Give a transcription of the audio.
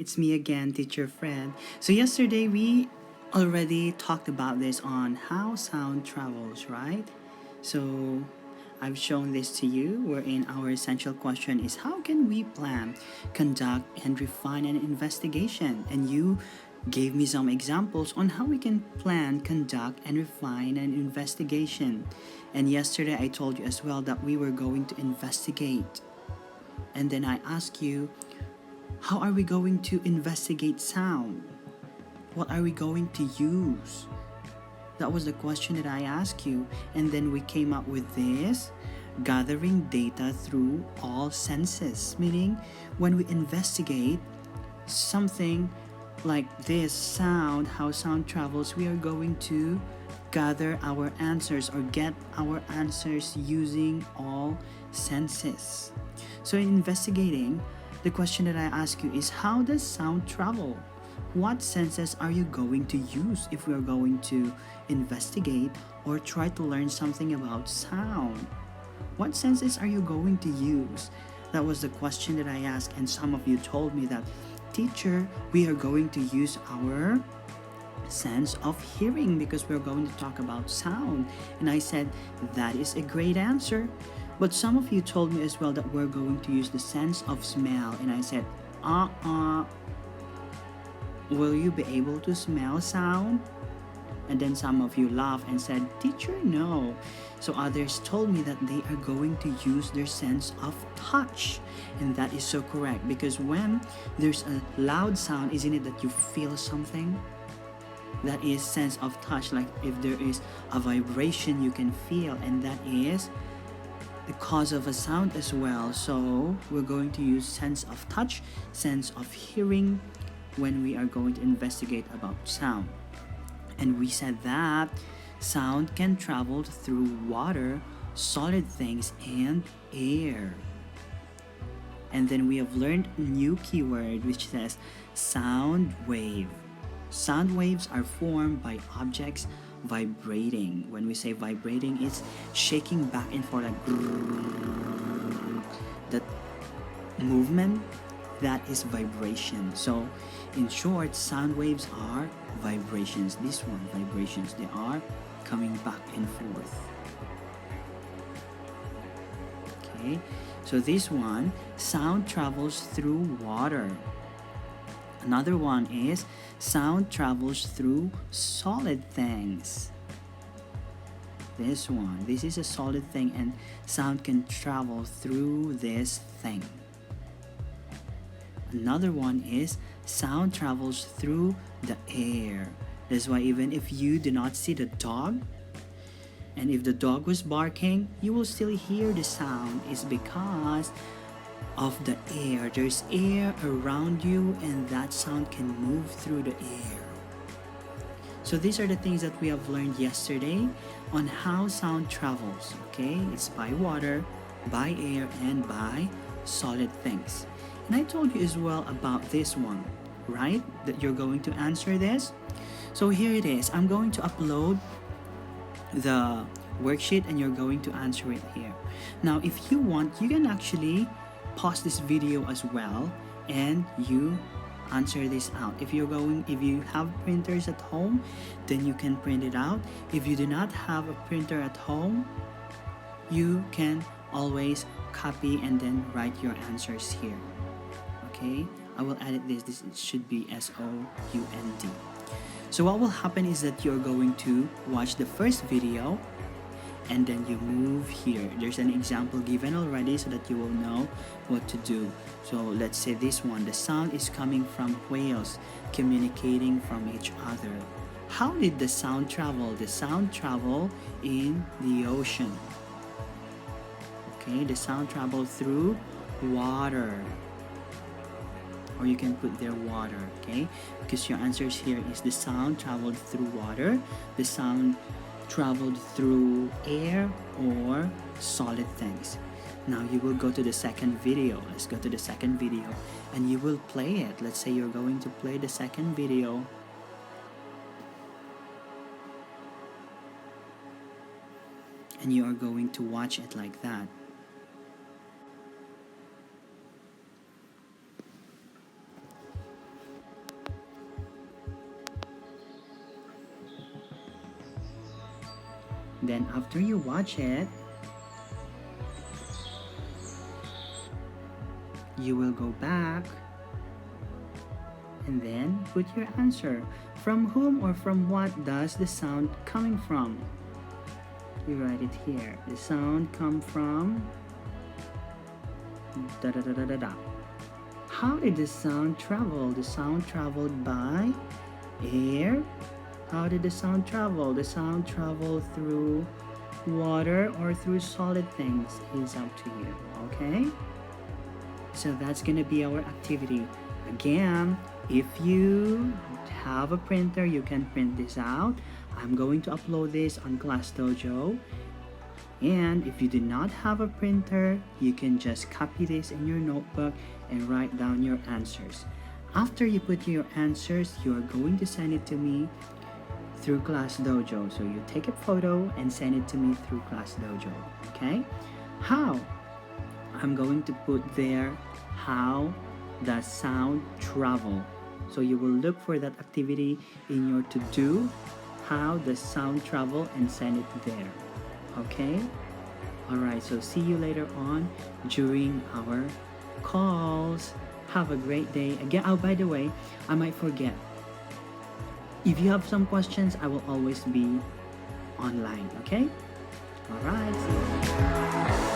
it's me again, Teacher Fred. So yesterday we already talked about this on how sound travels, right? So I've shown this to you wherein our essential question is how can we plan, conduct, and refine an investigation? And you gave me some examples on how we can plan, conduct, and refine an investigation. And yesterday I told you as well that we were going to investigate. And then I asked you, how are we going to investigate sound? What are we going to use? That was the question that I asked you. And then we came up with this gathering data through all senses, meaning when we investigate something like this sound, how sound travels, we are going to gather our answers or get our answers using all senses. So in investigating, the question that I ask you is how does sound travel? What senses are you going to use if we are going to investigate or try to learn something about sound? What senses are you going to use? That was the question that I asked, and some of you told me that, teacher, we are going to use our sense of hearing because we're going to talk about sound. And I said, that is a great answer. But some of you told me as well that we're going to use the sense of smell. And I said, will you be able to smell sound? And then some of you laughed and said, teacher, no. So others told me that they are going to use their sense of touch. And that is so correct because when there's a loud sound, isn't it that you feel something? That is sense of touch. Like if there is a vibration you can feel, and that is the cause of a sound as well. So we're going to use sense of touch, sense of hearing when we are going to investigate about sound. And we said that sound can travel through water, solid things, and air. And then we have learned a new keyword which says sound wave. Sound waves are formed by objects vibrating. When we say vibrating, it's shaking back and forth like that movement, that is vibration. So in short, sound waves are vibrations. This one, vibrations, they are coming back and forth. Okay, so this one, sound travels through water. Another one is sound travels through solid things. This one, this is a solid thing and sound can travel through this thing. Another one is sound travels through the air. That's why even if you do not see the dog, and if the dog was barking, you will still hear the sound. It's because of the air. There's air around you and that sound can move through the air. So these are the things that we have learned yesterday on how sound travels. Okay, it's by water, by air, and by solid things. And I told you as well about this one, right? That you're going to answer this. So here it is. I'm going to upload the worksheet and you're going to answer it here. Now, if you want, you can actually pause this video as well and you answer this out. If you have printers at home, then you can print it out. If you do not have a printer at home, you can always copy and then write your answers here. Okay, I will edit this should be SOUND. So what will happen is that you're going to watch the first video and then you move here. There's an example given already so that you will know what to do. So let's say this one, the sound is coming from whales communicating from each other. How did the sound travel? The sound traveled in the ocean. Okay, the sound traveled through water. Or you can put there water, okay? Because your answers here is the sound traveled through water, the sound traveled through air, or solid things. Now you will go to the second video. Let's go to the second video and you will play it. Let's say you're going to play the second video. And you are going to watch it like that. Then after you watch it, you will go back and then put your answer. From whom or from what does the sound coming from? You write it here. The sound come from da da da da da da. How did the sound travel? The sound traveled by air. How did the sound travel? The sound traveled through water or through solid things. It's up to you, okay? So that's gonna be our activity. Again, if you have a printer, you can print this out. I'm going to upload this on Class Dojo. And if you do not have a printer, you can just copy this in your notebook and write down your answers. After you put your answers, you are going to send it to me through Class Dojo. So you take a photo and send it to me through Class Dojo, okay? How? I'm going to put there how the sound travel. So you will look for that activity in your to-do, how the sound travel, and send it there. Okay? Alright, so see you later on during our calls. Have a great day. Again, oh, by the way, I might forget. If you have some questions, I will always be online. Okay? Alright, see you.